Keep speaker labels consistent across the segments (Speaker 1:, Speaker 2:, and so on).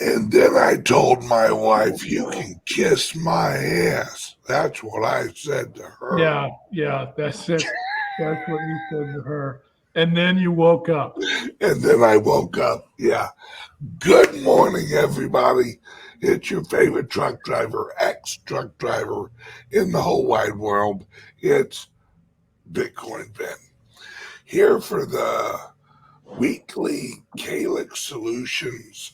Speaker 1: And then I told my wife, "You can kiss my ass." That's what I said to her.
Speaker 2: Yeah, that's what you said to her. And then you woke up.
Speaker 1: And then I woke up. Yeah. Good morning, everybody. It's your favorite truck driver, ex-truck driver in the whole wide world. It's Bitcoin Ben. Here for the weekly CALIX Solutions.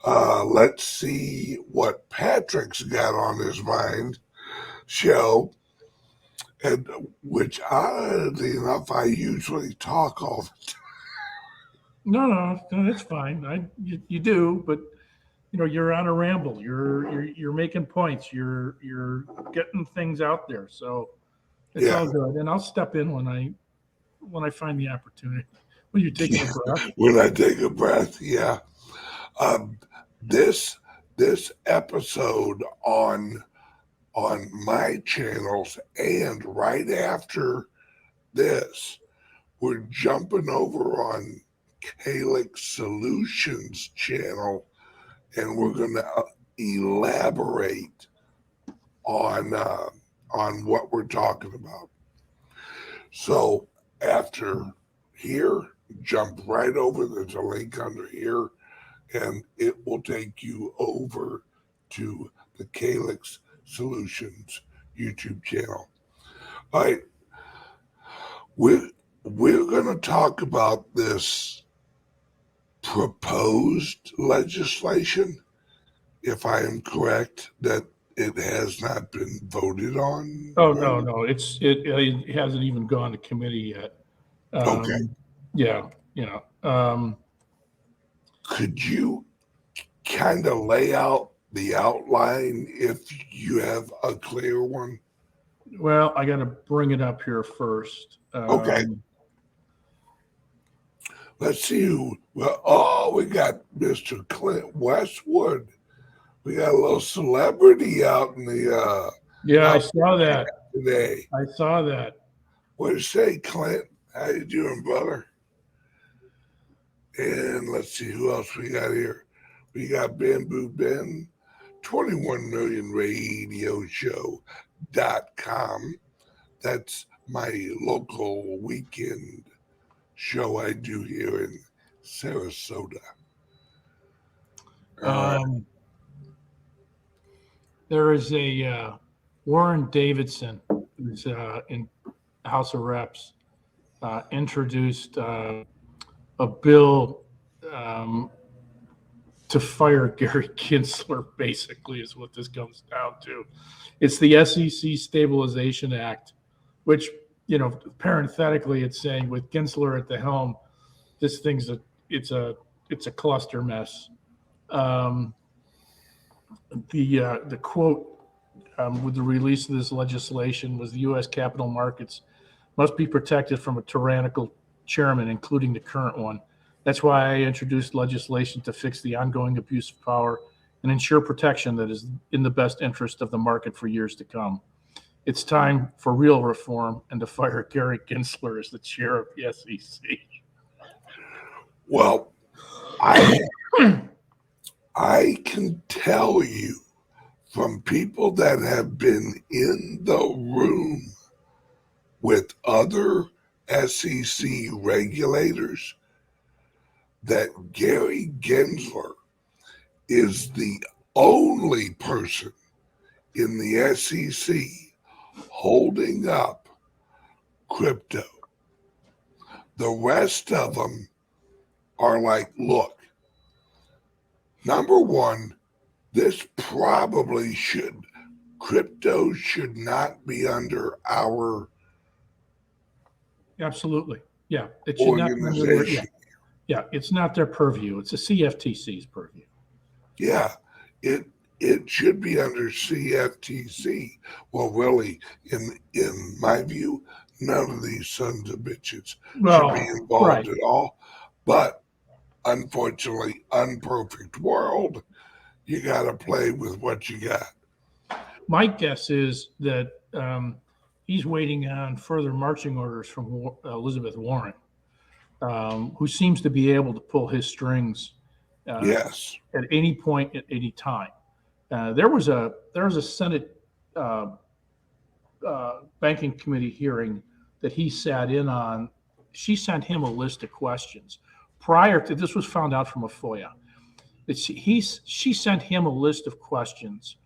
Speaker 1: Let's see what Patrick's got on his mind show, and which oddly enough I usually talk all the time.
Speaker 2: No, that's fine. You do, but you're on a ramble. You're making points. You're getting things out there. So it's
Speaker 1: Yeah,
Speaker 2: all good. And I'll step in when I find the opportunity. When you're taking a breath.
Speaker 1: when I take a breath, yeah. Um, this this episode on my channels, and right after this, we're jumping over on CALIX Solutions channel, and we're going to elaborate on what we're talking about. So after here, jump right over. There's a link under here, and it will take you over to the CALIX Solutions YouTube channel. All right, we're going to talk about this proposed legislation, if I am correct, that it has not been voted on.
Speaker 2: Oh no, it hasn't even gone to committee yet.
Speaker 1: Okay.
Speaker 2: Yeah.
Speaker 1: Could you kind of lay out the outline if you have a clear one?
Speaker 2: Well, I got to bring it up here first.
Speaker 1: Okay. Let's see who. Well, we got Mr. Clint Westwood. We got a little celebrity out in the.
Speaker 2: Yeah, I saw that
Speaker 1: today.
Speaker 2: I saw that.
Speaker 1: What do you say, Clint? How you doing, brother? And let's see who else we got here. We got Bamboo Ben, 21 Million Radio Show.com. That's my local weekend show I do here in Sarasota.
Speaker 2: There is a Warren Davidson, who's in House of Reps, introduced a bill to fire Gary Gensler, basically, is what this comes down to. It's the SEC Stabilization Act, which, parenthetically, it's saying with Gensler at the helm, this thing's it's a cluster mess. The quote with the release of this legislation was the U.S. capital markets must be protected from a tyrannical chairman, including the current one. That's why I introduced legislation to fix the ongoing abuse of power and ensure protection that is in the best interest of the market for years to come. It's time for real reform and to fire Gary Gensler as the chair of the SEC.
Speaker 1: Well, I can tell you from people that have been in the room with other SEC regulators that Gary Gensler is the only person in the SEC holding up crypto. The rest of them are like, look, number one, this probably crypto should not be under our
Speaker 2: Absolutely. Yeah. It should not be under their, yeah, it's not their purview. It's the CFTC's purview.
Speaker 1: Yeah, it should be under CFTC. Well, really, in my view, none of these sons of bitches should be involved at all. But unfortunately, unperfect world, you got to play with what you got.
Speaker 2: My guess is that he's waiting on further marching orders from Elizabeth Warren, who seems to be able to pull his strings
Speaker 1: Yes.
Speaker 2: at any point at any time. There was a Senate banking committee hearing that he sat in on. She sent him a list of questions prior to this was found out from a FOIA. She sent him a list of questions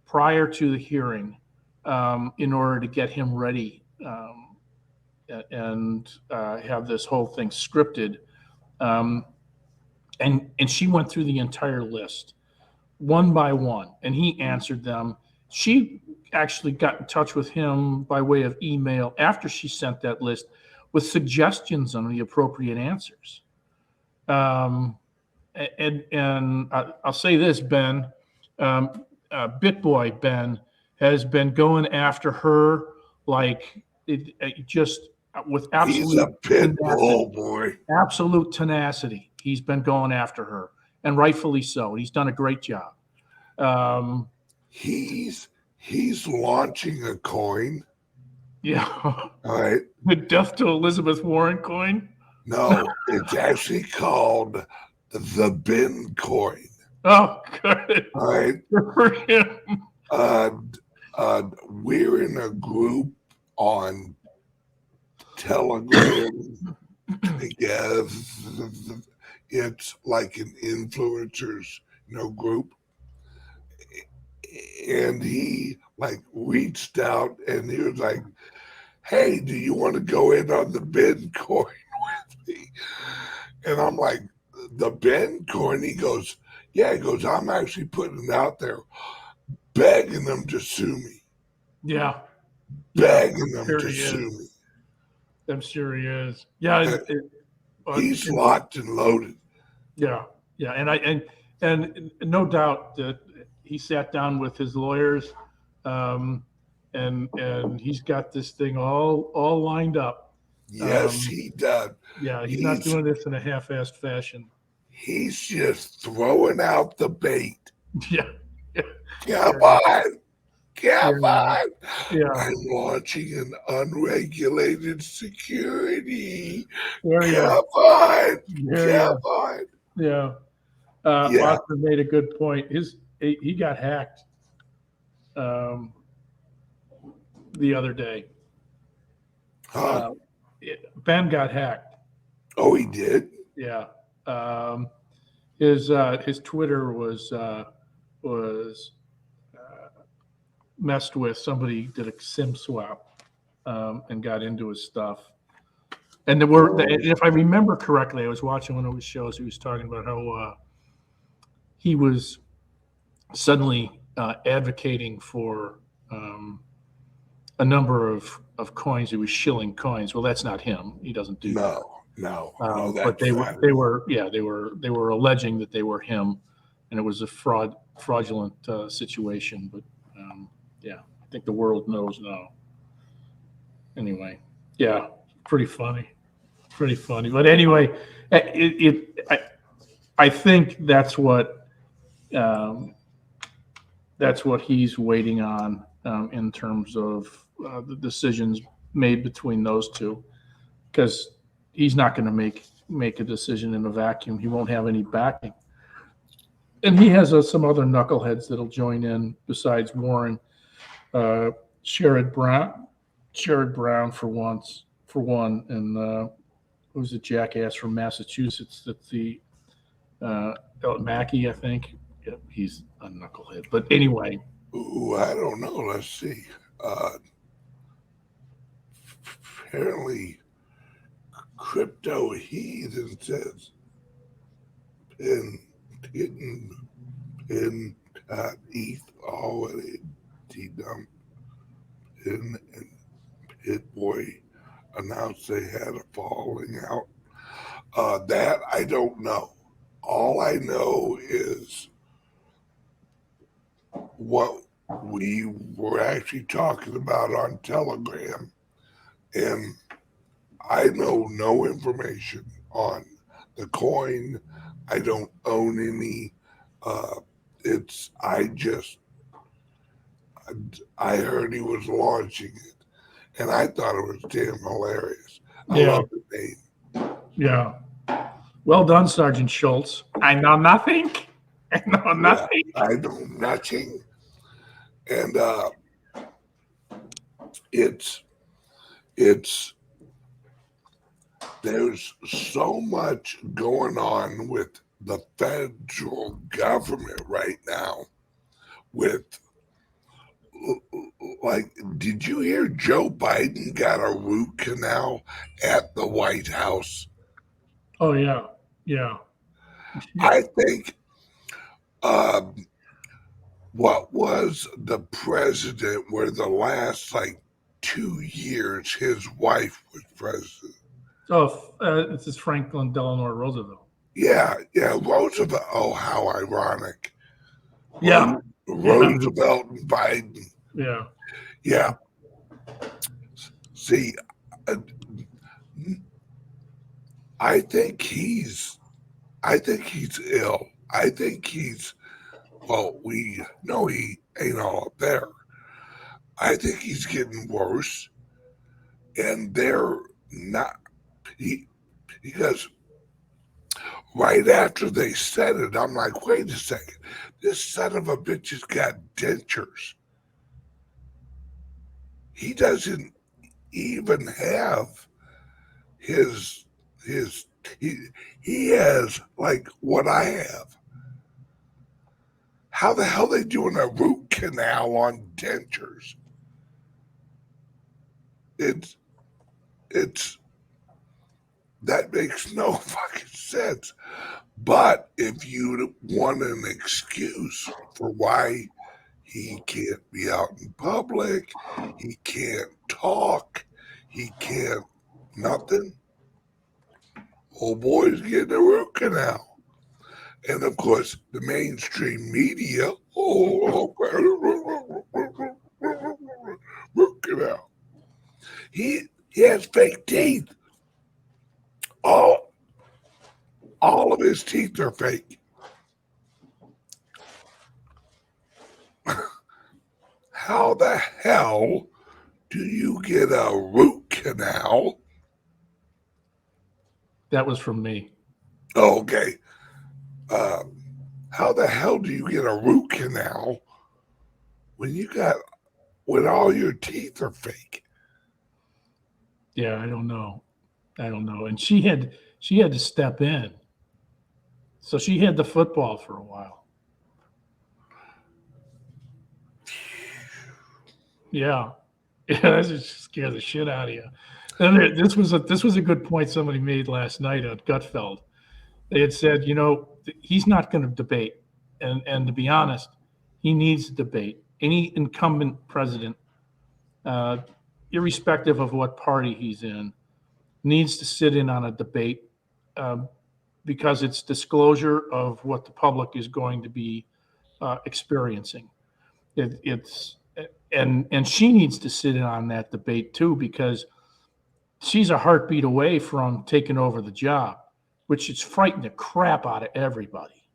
Speaker 2: prior to the hearing in order to get him ready and have this whole thing scripted. Um, and she went through the entire list one by one, and he answered them. She actually got in touch with him by way of email after she sent that list with suggestions on the appropriate answers. And I'll say this, Ben, BitBoy Ben has been going after her like it just with
Speaker 1: He's a
Speaker 2: absolute
Speaker 1: pit
Speaker 2: tenacity.
Speaker 1: bull, boy.
Speaker 2: Absolute tenacity. He's been going after her, and rightfully so. He's done a great job.
Speaker 1: He's launching a coin.
Speaker 2: Yeah.
Speaker 1: All right.
Speaker 2: The death to Elizabeth Warren coin.
Speaker 1: No, it's actually called the bin coin.
Speaker 2: Oh, good.
Speaker 1: All right.
Speaker 2: Good for him.
Speaker 1: We're in a group on Telegram together. It's like an influencers, group. And he like reached out and he was like, "Hey, do you want to go in on the Bitcoin with me?" And I'm like, "The Bitcoin?" He goes, "Yeah." He goes, "I'm actually putting it out there, begging them to sue me."
Speaker 2: Yeah.
Speaker 1: Begging them
Speaker 2: sure
Speaker 1: to
Speaker 2: he
Speaker 1: sue
Speaker 2: is.
Speaker 1: me.
Speaker 2: I'm sure he is. Yeah.
Speaker 1: He's locked and loaded.
Speaker 2: Yeah. Yeah. And no doubt that he sat down with his lawyers, and he's got this thing all lined up.
Speaker 1: Yes, he does.
Speaker 2: Yeah, he's not doing this in a half-assed fashion.
Speaker 1: He's just throwing out the bait.
Speaker 2: Yeah.
Speaker 1: Come on. Come
Speaker 2: Yeah.
Speaker 1: on.
Speaker 2: Yeah.
Speaker 1: I'm launching an unregulated security.
Speaker 2: Yeah.
Speaker 1: Come on.
Speaker 2: Yeah.
Speaker 1: Come on.
Speaker 2: Yeah.
Speaker 1: Yeah.
Speaker 2: Austin made a good point. He got hacked the other day.
Speaker 1: Huh?
Speaker 2: Ben got hacked.
Speaker 1: Oh, he did?
Speaker 2: Yeah. His Twitter was messed with. Somebody did a SIM swap and got into his stuff. And if I remember correctly, I was watching one of his shows. He was talking about how he was suddenly advocating for a number of coins. He was shilling coins. Well, that's not him. He doesn't do that.
Speaker 1: No,
Speaker 2: but they were alleging that they were him, and it was a fraudulent situation. But yeah, I think the world knows now. Anyway, yeah, pretty funny. But anyway, I think that's what he's waiting on in terms of the decisions made between those two, because he's not going to make a decision in a vacuum. He won't have any backing, and he has some other knuckleheads that'll join in besides Warren. Sherrod Brown for one, and who's a jackass from Massachusetts? That's the Mackey, I think. Yeah, he's a knucklehead. But anyway.
Speaker 1: Ooh, I don't know. Let's see. Apparently, Crypto Heathen says pin ETH already dumped. Pin and Pit Boy announced they had a falling out. That I don't know. All I know is what we were actually talking about on Telegram, and I know no information on the coin. I don't own any. I heard he was launching it, and I thought it was damn hilarious. I love the name.
Speaker 2: Yeah. Well done, Sergeant Schultz. I know nothing. I know
Speaker 1: Yeah,
Speaker 2: nothing.
Speaker 1: I know nothing. And it's it's there's so much going on with the federal government right now with like, did you hear Joe Biden got a root canal at the White House?
Speaker 2: Oh yeah, yeah.
Speaker 1: I think what was the president where the last like 2 years his wife was president?
Speaker 2: Oh, this is Franklin Delano Roosevelt.
Speaker 1: Yeah, yeah, Roosevelt. Oh, how ironic.
Speaker 2: Yeah, yeah,
Speaker 1: Roosevelt and Biden.
Speaker 2: yeah.
Speaker 1: Yeah. See, uh, I think he's I think he's ill. I think he's well, we know he ain't all up there. I think he's getting worse, and they're not. He because right after they said it, I'm like, wait a second, this son of a bitch has got dentures. He doesn't even have his he he has like what I have. How the hell they doing a root canal on dentures? It's it's that makes no fucking sense. But if you want an excuse for why he can't be out in public, he can't talk, he can't nothing, old boy's getting a root canal. And of course, the mainstream media, root canal. He has fake teeth. All all of his teeth are fake. How the hell do you get a root canal?
Speaker 2: That was from me.
Speaker 1: Oh, okay. Uh, how the hell do you get a root canal when all your teeth are fake?
Speaker 2: Yeah, I don't know. I don't know. And she had to step in. So she had the football for a while. Yeah. Yeah, that just scared the shit out of you. And this was a good point somebody made last night at Gutfeld. They had said, he's not going to debate, and to be honest, he needs to debate. Any incumbent president, uh, irrespective of what party he's in, needs to sit in on a debate um, because it's disclosure of what the public is going to be experiencing. It's and she needs to sit in on that debate too because she's a heartbeat away from taking over the job, which is frightening the crap out of everybody.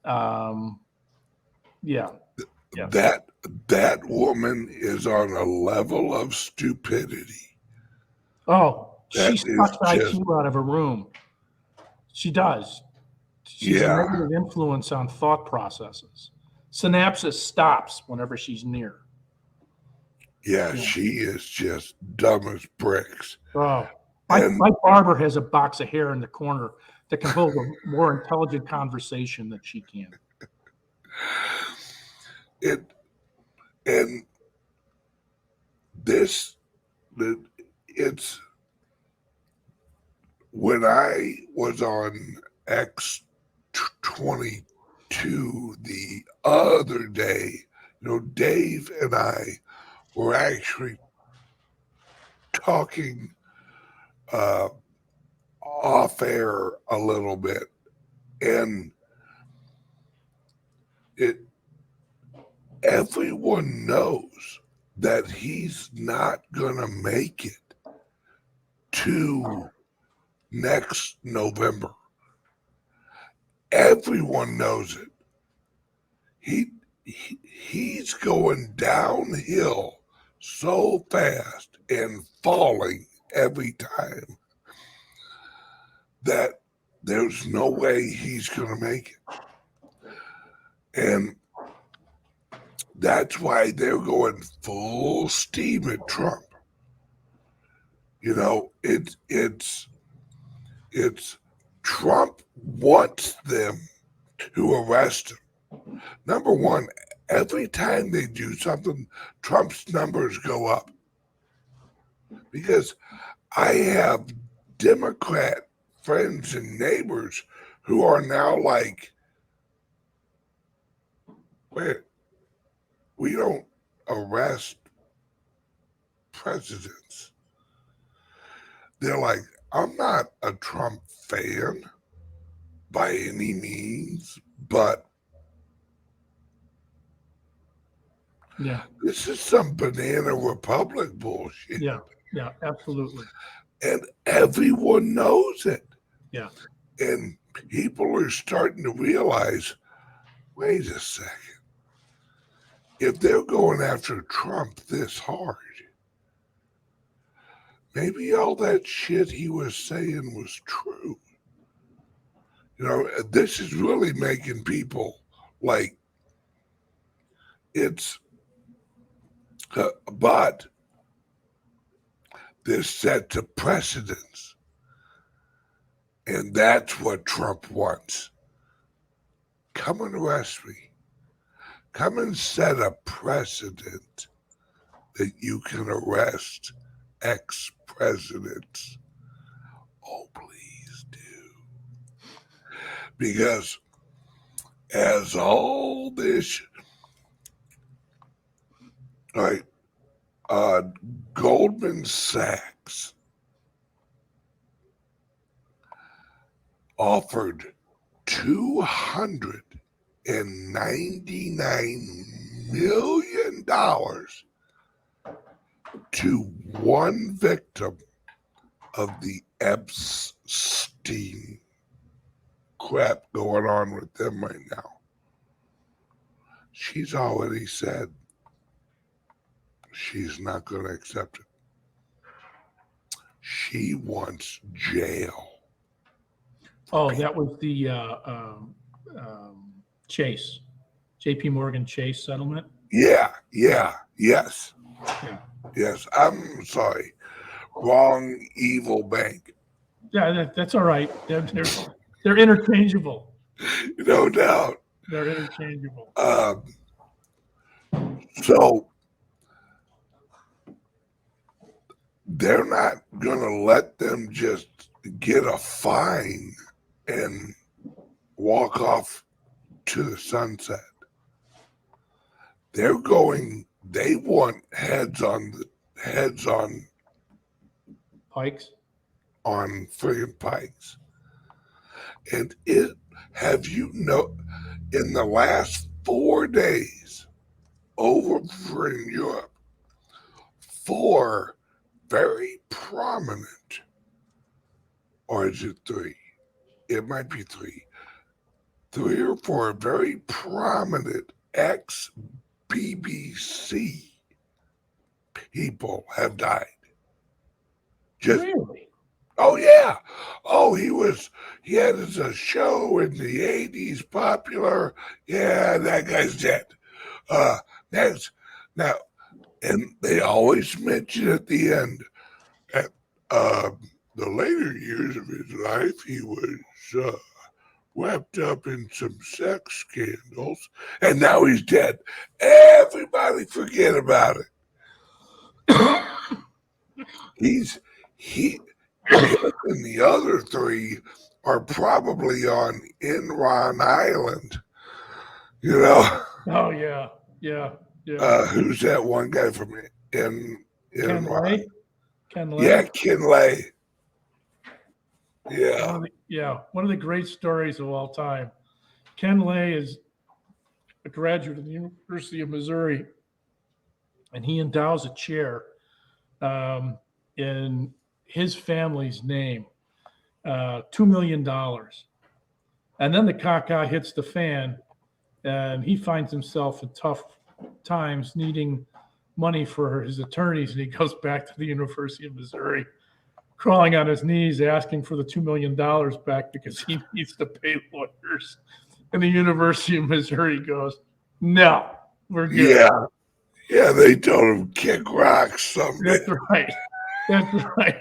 Speaker 2: Um, yeah, yeah.
Speaker 1: That woman is on a level of stupidity
Speaker 2: Oh, she
Speaker 1: that is
Speaker 2: sucks
Speaker 1: just
Speaker 2: IQ out of a room. She does. She's a
Speaker 1: yeah,
Speaker 2: negative influence on thought processes. Synapses stops whenever she's near.
Speaker 1: yeah.
Speaker 2: Yeah.
Speaker 1: She is just dumb as bricks.
Speaker 2: Oh, my,
Speaker 1: And
Speaker 2: my barber has a box of hair in the corner that can hold a more intelligent conversation than she can.
Speaker 1: it and this it's when I was on X22 the other day, Dave and I were actually talking uh, off air a little bit, and it everyone knows that he's not gonna make it to next November. Everyone knows it. He's going downhill so fast and falling every time that there's no way he's going to make it. And that's why they're going full steam at Trump. You know, it's Trump wants them to arrest him. Number one, every time they do something, Trump's numbers go up. Because I have Democrat friends and neighbors who are now like, wait, we don't arrest presidents. They're like, I'm not a Trump fan by any means, but
Speaker 2: Yeah.
Speaker 1: this is some banana republic bullshit.
Speaker 2: Yeah. Yeah. Absolutely.
Speaker 1: And everyone knows it.
Speaker 2: Yeah.
Speaker 1: And people are starting to realize, wait a second. If they're going after Trump this hard, maybe all that shit he was saying was true. You know, this is really making people like it's, but this sets a precedence. And that's what Trump wants. Come and arrest me. Come and set a precedent that you can arrest ex-presidents. Oh, please do. Because as all this, right, Goldman Sachs offered $299 million to one victim of the Epstein crap going on with them right now. She's already said she's not going to accept it. She wants jail.
Speaker 2: Oh, that was the Chase, JP Morgan Chase settlement.
Speaker 1: Yeah, yes.
Speaker 2: Yeah.
Speaker 1: Yes, I'm sorry. Wrong, evil bank.
Speaker 2: Yeah, that's all right. They're interchangeable.
Speaker 1: No doubt.
Speaker 2: They're interchangeable.
Speaker 1: So they're not going to let them just get a fine and walk off to the sunset. They want heads on
Speaker 2: Pikes.
Speaker 1: On friggin' pikes. And have you know, in the last 4 days over in Europe, 4 very prominent, or is it 3? It might be 3. 3 or 4 very prominent ex-BBC people have died.
Speaker 2: Really?
Speaker 1: Oh yeah. Oh, he had a show in the 80s, popular. Yeah, that guy's dead. Next. Now, and they always mention at the end, at the later years of his life, he was wrapped up in some sex scandals, and now he's dead. Everybody forget about it. He and the other 3 are probably on Enron Island. You know?
Speaker 2: Oh yeah.
Speaker 1: Who's that one guy from
Speaker 2: Ken
Speaker 1: Enron?
Speaker 2: Lay? Ken Lay?
Speaker 1: Yeah, Ken Lay. Yeah.
Speaker 2: One of the great stories of all time. Ken Lay is a graduate of the University of Missouri, and he endows a chair in his family's name, $2 million. And then the caca hits the fan, and he finds himself in tough times needing money for his attorneys, and he goes back to the University of Missouri, crawling on his knees asking for the $2 million back because he needs to pay lawyers. And the University of Missouri goes, no, we're good.
Speaker 1: Yeah. Yeah, they told him kick rocks someday.
Speaker 2: That's right. That's right.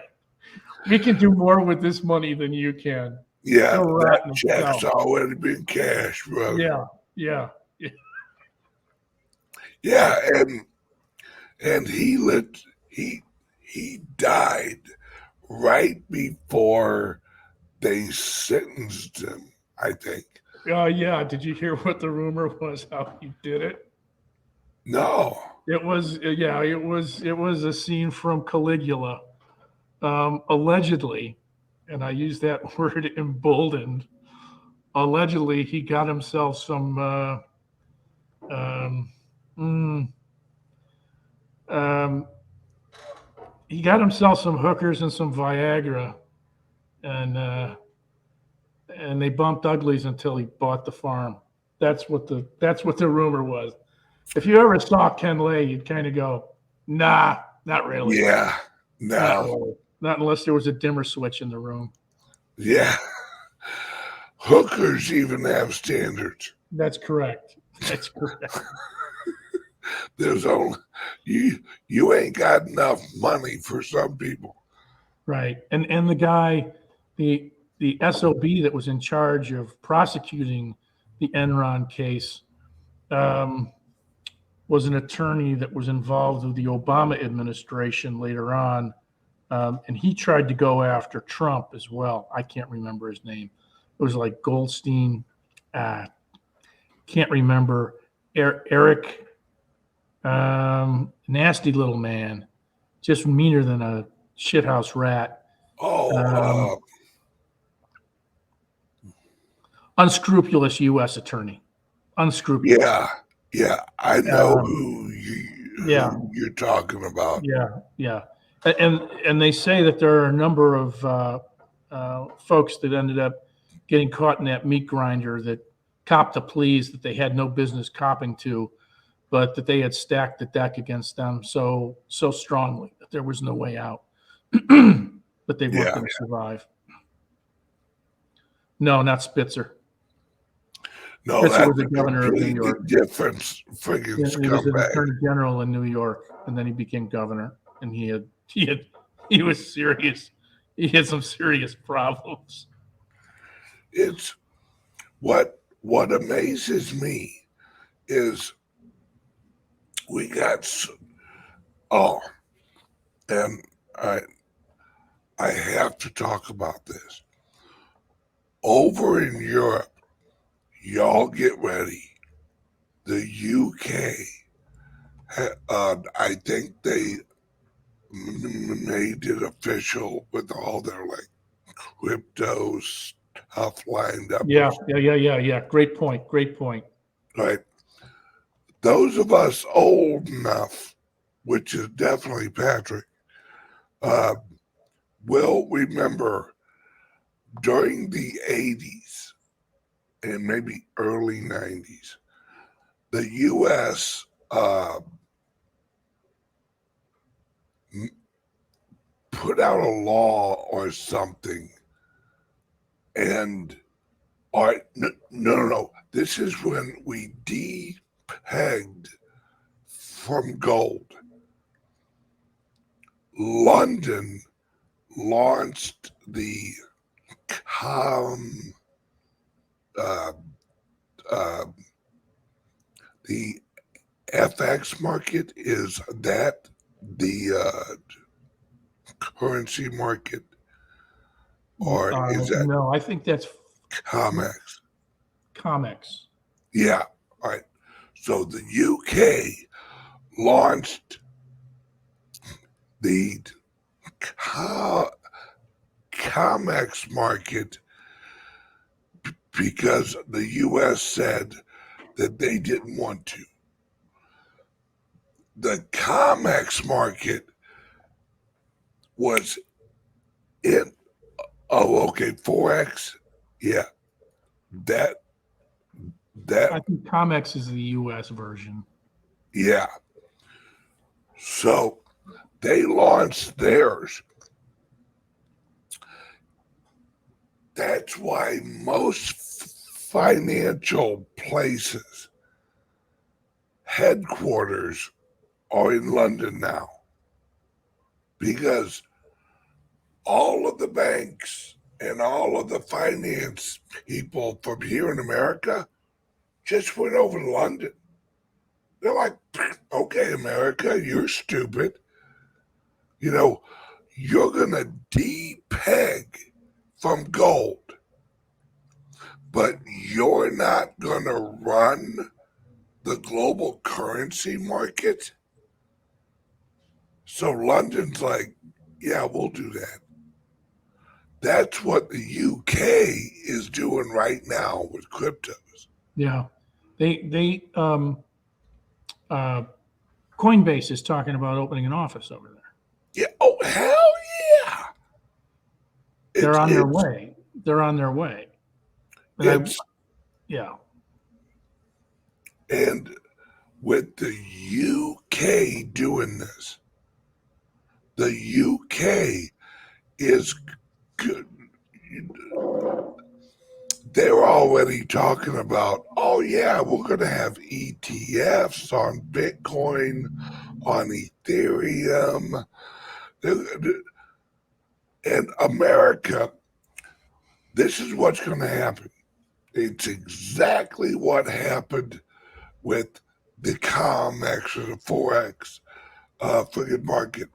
Speaker 2: We can do more with this money than you can.
Speaker 1: Yeah,
Speaker 2: Go rot
Speaker 1: that
Speaker 2: in
Speaker 1: check's
Speaker 2: hell.
Speaker 1: already been cashed, brother.
Speaker 2: Yeah, yeah.
Speaker 1: Yeah, and he died right before they sentenced him, I think.
Speaker 2: Yeah. Did you hear what the rumor was? How he did it?
Speaker 1: No.
Speaker 2: It was it was a scene from Caligula, allegedly, and I use that word emboldened. Allegedly, he got himself some um, mm, um, he got himself some hookers and some Viagra, and they bumped uglies until he bought the farm. That's what the rumor was. If you ever saw Ken Lay, you'd kind of go, nah, not really.
Speaker 1: Yeah.
Speaker 2: Not
Speaker 1: No.
Speaker 2: really. Not unless there was a dimmer switch in the room.
Speaker 1: Yeah. Hookers even have standards.
Speaker 2: That's correct. That's correct.
Speaker 1: There's only you ain't got enough money for some people.
Speaker 2: Right. And the guy, the SOB that was in charge of prosecuting the Enron case, was an attorney that was involved with the Obama administration later on. And he tried to go after Trump as well. I can't remember his name. It was like Goldstein. Can't remember. Eric, nasty little man, just meaner than a shithouse rat.
Speaker 1: Oh,
Speaker 2: Unscrupulous U.S. attorney. Unscrupulous.
Speaker 1: yeah. I know who you're talking about.
Speaker 2: Yeah. And they say that there are a number of folks that ended up getting caught in that meat grinder that copped the pleas that they had no business copping to, but that they had stacked the deck against them so strongly that there was no way out. But they weren't going to survive. No, not Spitzer.
Speaker 1: No,
Speaker 2: Spitzer
Speaker 1: that's
Speaker 2: was the governor of New York.
Speaker 1: Different friggin'
Speaker 2: He was an
Speaker 1: scumbag.
Speaker 2: attorney general in New York, and then he became governor. And he was serious. He had some serious problems.
Speaker 1: It's what amazes me is we got and I have to talk about this. Over in Europe, y'all get ready. The UK, I think they made it official with all their like crypto stuff lined up.
Speaker 2: Yeah. Great point.
Speaker 1: Right. Those of us old enough, which is definitely Patrick, will remember during the 80s and maybe early 90s, the U.S. Put out a law or something, and no. This is when we depegged from gold. London launched the the FX market. Is that the currency market, or is that
Speaker 2: no? I think that's
Speaker 1: COMEX?
Speaker 2: COMEX.
Speaker 1: Yeah, all right. So the UK launched the COMEX market because the US said that they didn't want to. The COMEX market was in, Forex. Yeah. That
Speaker 2: I think COMEX is the U.S. version.
Speaker 1: Yeah. So they launched theirs. That's why most financial places headquarters are in London now, because all of the banks and all of the finance people from here in America just went over to London. They're like, okay, America, you're stupid. You know, you're going to depeg from gold, but you're not going to run the global currency market. So London's like, yeah, we'll do that. That's what the UK is doing right now with cryptos.
Speaker 2: Yeah. Uh, Coinbase is talking about opening an office over there.
Speaker 1: Yeah. Oh, hell yeah.
Speaker 2: They're on their
Speaker 1: It's
Speaker 2: way. They're on their way. And
Speaker 1: it's
Speaker 2: yeah.
Speaker 1: and with the UK doing this, the UK is good. They're already talking about, oh yeah, we're going to have ETFs on Bitcoin, on Ethereum, and America. This is what's going to happen. It's exactly what happened with the COMEX or the Forex free market.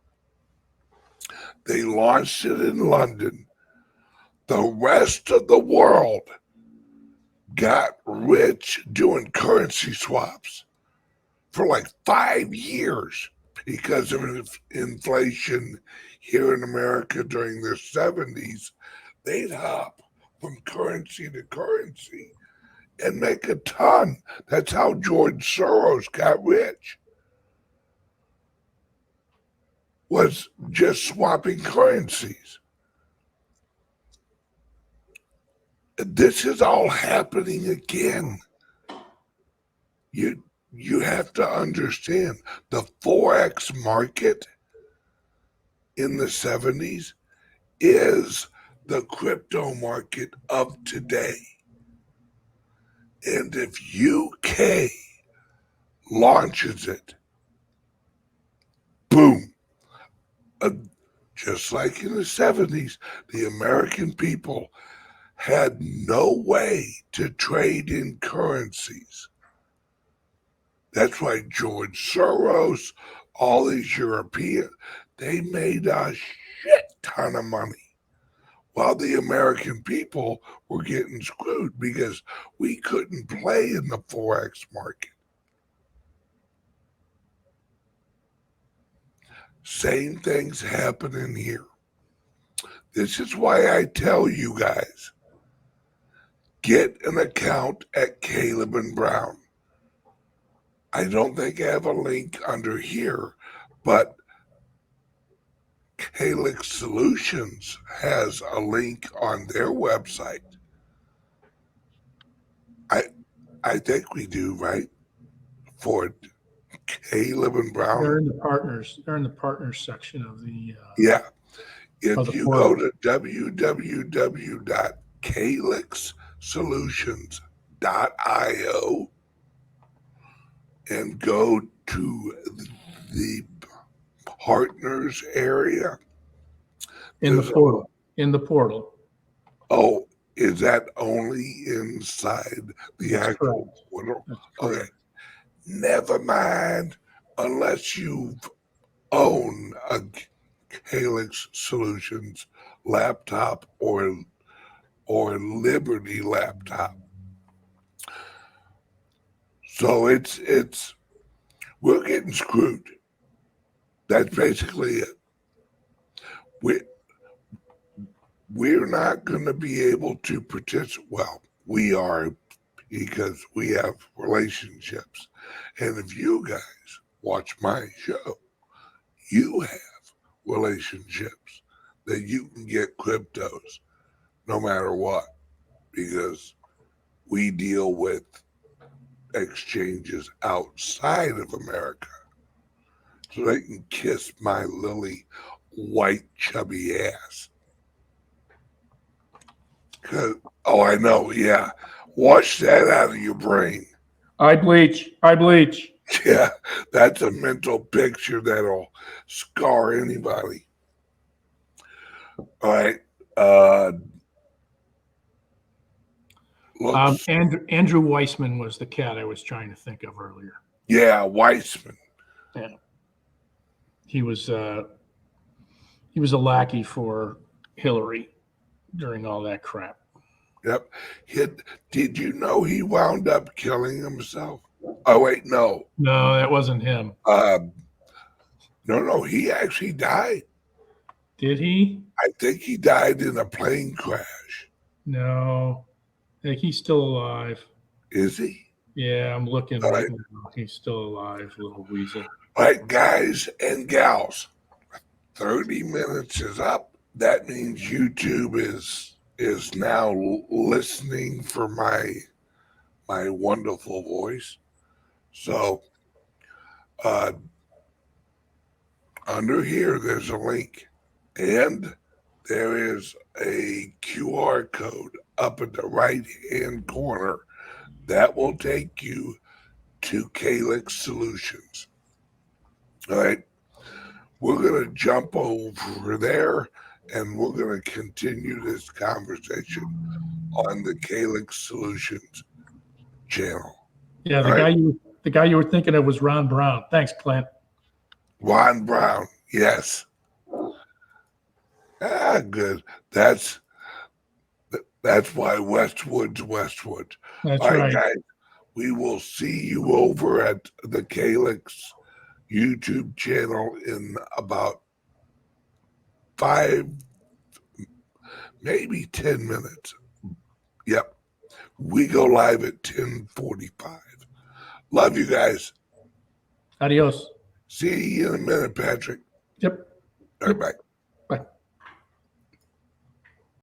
Speaker 1: They launched it in London. The rest of the world got rich doing currency swaps for like 5 years because of inflation here in America during the 70s. They'd hop from currency to currency and make a ton. That's how George Soros got rich, was just swapping currencies. This is all happening again. You have to understand the Forex market in the 70s is the crypto market of today. And if UK launches it, boom. Just like in the 70s, the American people had no way to trade in currencies. That's why George Soros, all these Europeans, they made a shit ton of money, while the American people were getting screwed because we couldn't play in the Forex market. Same thing's happening here. This is why I tell you guys, get an account at Caleb and Brown. I don't think I have a link under here, but CALIX Solutions has a link on their website. I think we do, right? For Caleb and Brown.
Speaker 2: They're in the partners. They're in the partners section of the
Speaker 1: Yeah.
Speaker 2: of
Speaker 1: If
Speaker 2: the
Speaker 1: you
Speaker 2: portal.
Speaker 1: go to www.calixsolutions.io and go to the partners area,
Speaker 2: In the
Speaker 1: there's
Speaker 2: portal. In the portal.
Speaker 1: oh, is that only inside the
Speaker 2: That's
Speaker 1: actual
Speaker 2: correct.
Speaker 1: portal?
Speaker 2: That's
Speaker 1: Okay,
Speaker 2: correct.
Speaker 1: never mind. Unless you own a Calix Solutions laptop or Liberty laptop. So it's we're getting screwed. That's basically it. We we're not going to be able to participate. Well, we are, because we have relationships, and if you guys watch my show, you have relationships that you can get cryptos no matter what, because we deal with exchanges outside of America. So they can kiss my lily white chubby ass. Oh, I know. Yeah. Wash that out of your brain.
Speaker 2: I bleach. I bleach.
Speaker 1: Yeah. That's a mental picture that'll scar anybody. All right. Uh, looks,
Speaker 2: Andrew Weissman was the cat I was trying to think of earlier.
Speaker 1: yeah, Weissman.
Speaker 2: Yeah. He was a lackey for Hillary during all that crap.
Speaker 1: Yep. Did you know he wound up killing himself? Oh, wait, no.
Speaker 2: No, that wasn't him.
Speaker 1: No, he actually died.
Speaker 2: Did he?
Speaker 1: I think he died in a plane crash.
Speaker 2: No. I think he's still alive.
Speaker 1: Is he?
Speaker 2: Yeah, I'm looking
Speaker 1: All
Speaker 2: right
Speaker 1: right.
Speaker 2: now. He's still alive, little weasel.
Speaker 1: All right, guys and gals, 30 minutes is up. That means YouTube is now listening for my wonderful voice. So under here there's a link, and there is a QR code up at the right hand corner that will take you to CALIX Solutions. All right, we're going to jump over there and we're going to continue this conversation on the CALIX Solutions channel.
Speaker 2: Yeah, the guy you were thinking of was Ron Brown. Thanks, Clint.
Speaker 1: Ron Brown, yes. Good. That's why Westwood's Westwood.
Speaker 2: That's
Speaker 1: All right,
Speaker 2: right.
Speaker 1: guys, we will see you over at the CALIX YouTube channel in about 5, maybe 10 minutes. Yep. We go live at 10:45. Love you guys.
Speaker 2: Adios.
Speaker 1: See you in a minute, Patrick.
Speaker 2: Yep.
Speaker 1: All right, bye.